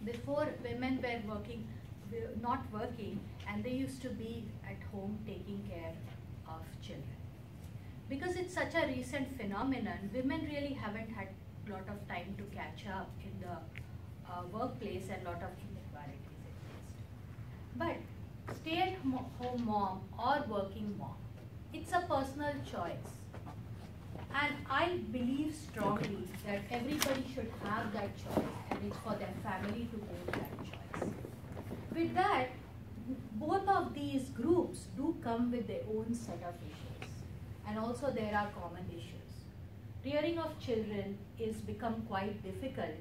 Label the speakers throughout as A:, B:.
A: before women were not working, and they used to be at home taking care of children. Because it's such a recent phenomenon, women really haven't had a lot of time to catch up in the workplace, and a lot of inequalities exist. But stay-at-home mom or working mom, it's a personal choice. And I believe strongly that everybody should have that choice, and it's for their family to own that choice. With that, both of these groups do come with their own set of issues, and also there are common issues. Rearing of children is become quite difficult,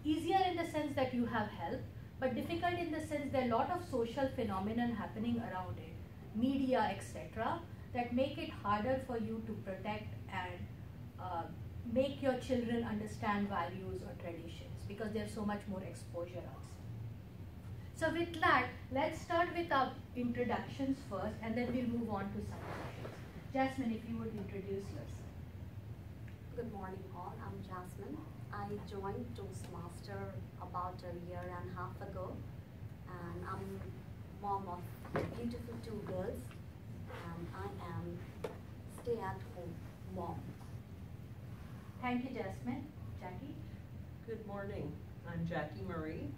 A: easier in the sense that you have help, but difficult in the sense there are a lot of social phenomenon happening around it, media, etc., that make it harder for you to protect and make your children understand values or traditions, because there's so much more exposure outside. So with that, let's start with our introductions first, and then we'll move on to some questions. Jasmine, if you would introduce yourself.
B: Good morning all, I'm Jasmine. I joined Toastmaster about a year and a half ago, and I'm mom of beautiful 2 girls, and I am stay-at-home mom.
A: Thank you, Jasmine. Jackie?
C: Good morning. I'm Jackie Marie.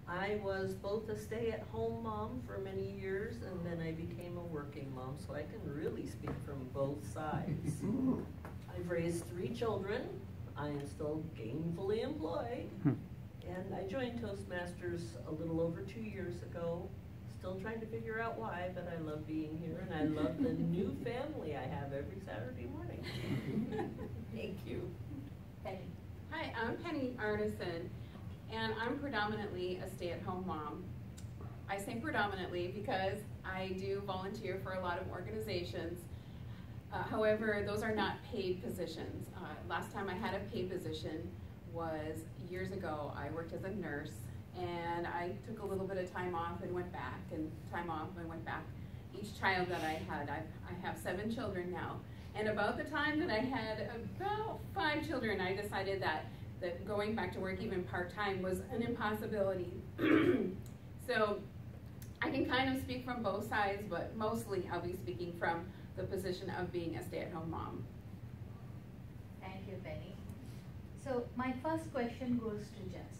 C: I was both a stay-at-home mom for many years, and then I became a working mom, so I can really speak from both sides. I've raised 3 children. I am still gainfully employed, and I joined Toastmasters a little over 2 years ago. Still trying to figure out why, but I love being here, and I love the new family I have every Saturday morning. Thank you.
A: Penny.
D: Hi, I'm Penny Arneson, and I'm predominantly a stay-at-home mom. I say predominantly because I do volunteer for a lot of organizations. However, those are not paid positions. Last time I had a paid position was years ago. I worked as a nurse, and I took a little bit of time off and went back, and time off and went back. Each child that I had, I have 7 children now. And about the time that I had about 5 children, I decided that going back to work even part-time was an impossibility. So I can kind of speak from both sides, but mostly I'll be speaking from the position of being a stay-at-home mom.
A: Thank you, Penny. So my first question goes to Jasmine.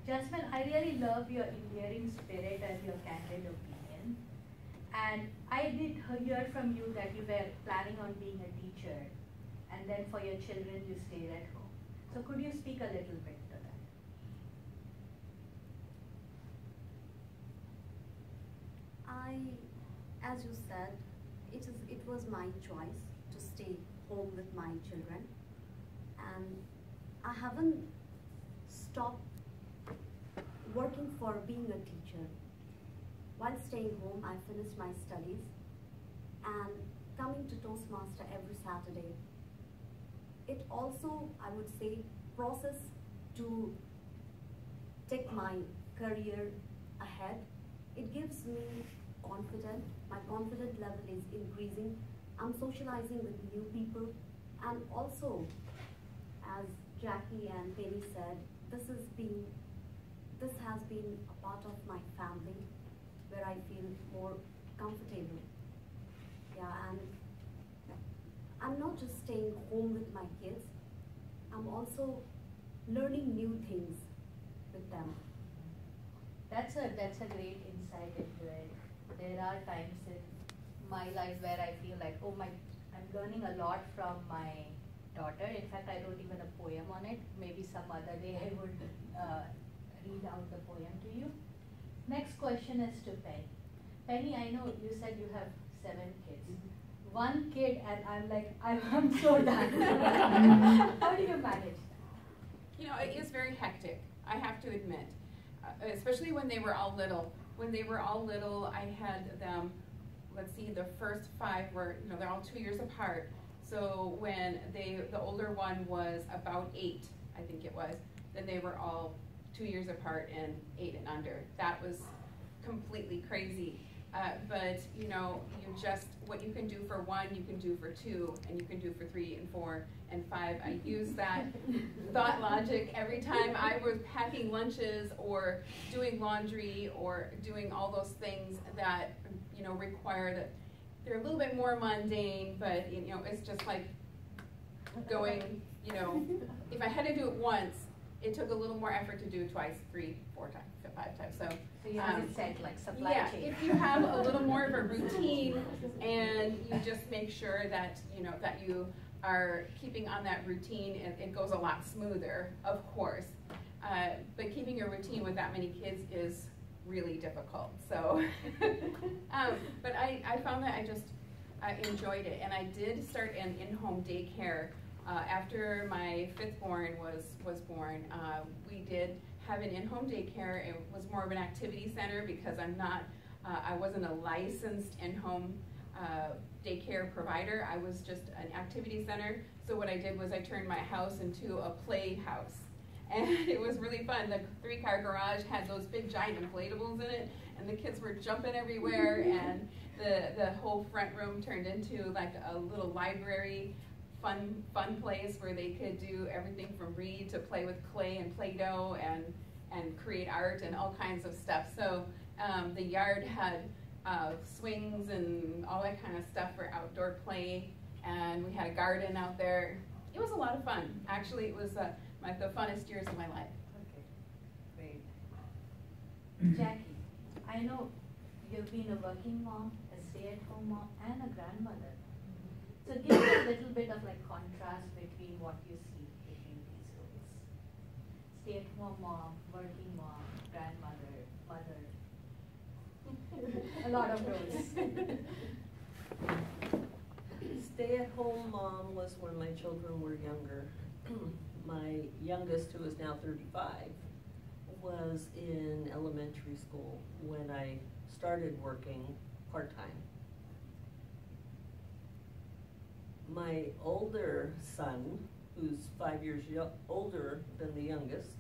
A: Jasmine, I really love your endearing spirit and your candid opinion. And I did hear from you that you were planning on being a teacher, and then for your children you stayed at home. So could you speak a little bit to that?
B: As you said, it was my choice to stay home with my children, and I haven't stopped working for being a teacher. While staying home, I finished my studies, and coming to Toastmaster every Saturday, it also, I would say, process to take my career ahead. It gives me confidence. My confidence level is increasing. I'm socializing with new people, and also, as Jackie and Penny said, this has been a part of my family where I feel more comfortable. Yeah, and I'm not just staying home with my kids, I'm also learning new things with them.
A: That's a great insight into it. There are times in my life where I feel like, I'm learning a lot from my daughter. In fact, I wrote even a poem on it. Maybe some other day I would read out the poem to you. Next question is to Penny. Penny, I know you said you have 7 kids. 1 kid, and I'm like, I'm so done. How do you manage that?
D: You know, it is very hectic, I have to admit, especially when they were all little. When they were all little, I had them, let's see, the first 5 were, they're all 2 years apart. So when the older one was about 8, I think it was, then they were all 2 years apart and 8 and under. That was completely crazy. But you know, what you can do for one, you can do for two, and you can do for 3 and 4 and 5. I use that thought logic every time I was packing lunches or doing laundry or doing all those things that, you know, require that they're a little bit more mundane, but you know, it's just like going, you know, if I had to do it once, it took a little more effort to do it twice, 3, 4 times, 5 times. So
A: you have it set like supply chain.
D: if you have a little more of a routine and you just make sure that, you know, that you are keeping on that routine, it goes a lot smoother, of course. But keeping a routine with that many kids is really difficult. So, but I found that I enjoyed it, and I did start an in-home daycare after my 5th born was born. We did have an in-home daycare. It was more of an activity center because I wasn't a licensed in-home daycare provider. I was just an activity center. So what I did was I turned my house into a playhouse. And it was really fun. The 3-car garage had those big giant inflatables in it, and the kids were jumping everywhere, and the whole front room turned into like a little library, fun place where they could do everything from read to play with clay and Play-Doh and create art and all kinds of stuff. So the yard had swings and all that kind of stuff for outdoor play, and we had a garden out there. It was a lot of fun. Actually, it was the funnest years of my life.
A: Okay, great. Jackie, I know you've been a working mom, a stay-at-home mom, and a grandmother. So give me a little bit of like contrast between what you see between these roles. Stay-at-home mom, working mom, grandmother, mother. A lot of roles.
C: Stay-at-home mom was when my children were younger. My youngest, who is now 35, was in elementary school when I started working part-time. My older son, who's 5 years older than the youngest,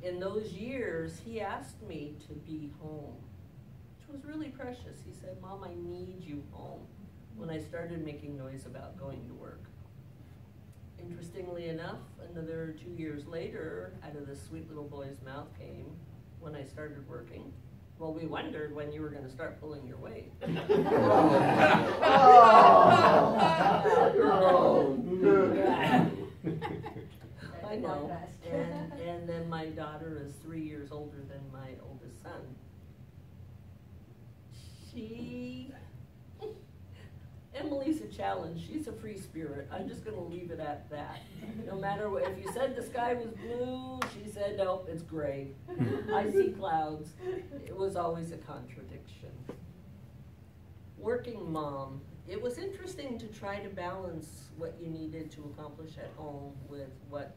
C: in those years, he asked me to be home, which was really precious. He said, "Mom, I need you home," when I started making noise about going to work. Interestingly enough, another 2 years later, out of this sweet little boy's mouth came when I started working, "Well, we wondered when you were going to start pulling your weight." I know. And then my daughter is 3 years older than my oldest son. Emily's a challenge. She's a free spirit. I'm just going to leave it at that. No matter what, if you said the sky was blue, she said, "Nope, it's gray. I see clouds." It was always a contradiction. Working mom. It was interesting to try to balance what you needed to accomplish at home with what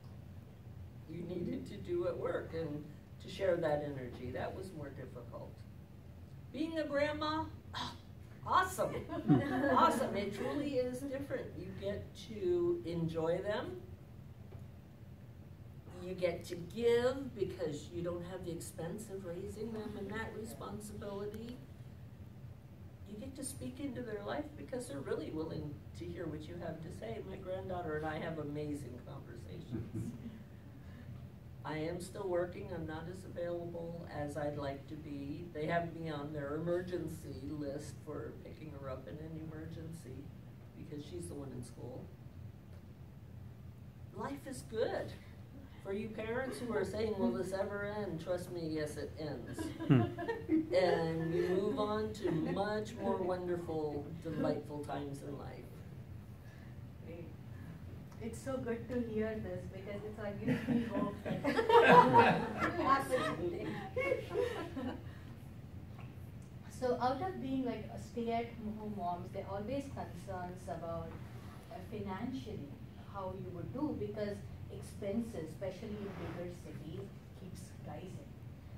C: you needed to do at work, and to share that energy. That was more difficult. Being a grandma, awesome. Awesome. It truly is different. You get to enjoy them. You get to give because you don't have the expense of raising them and that responsibility. You get to speak into their life because they're really willing to hear what you have to say. My granddaughter and I have amazing conversations. I am still working. I'm not as available as I'd like to be. They have me on their emergency list for picking her up in an emergency because she's the one in school. Life is good. For you parents who are saying, "Will this ever end?" Trust me, yes, it ends. And we move on to much more wonderful, delightful times in life.
A: Great. It's so good to hear this because it's like gives me hope that So out of being like a stay-at-home moms, there are always concerns about financially how you would do, because expenses, especially in bigger cities, keeps rising.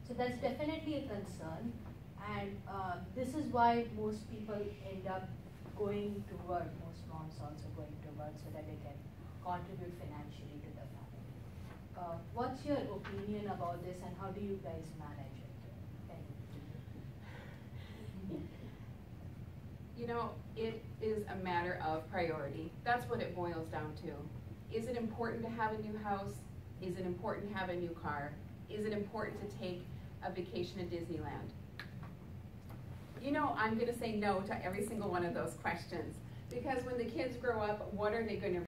A: So that's definitely a concern, and this is why most people end up going to work, most moms also going to work so that they can contribute financially to the family. What's your opinion about this, and how do you guys manage it?
D: You know, it is a matter of priority. That's what it boils down to. Is it important to have a new house? Is it important to have a new car? Is it important to take a vacation to Disneyland? You know, I'm going to say no to every single one of those questions, because when the kids grow up, what are they going to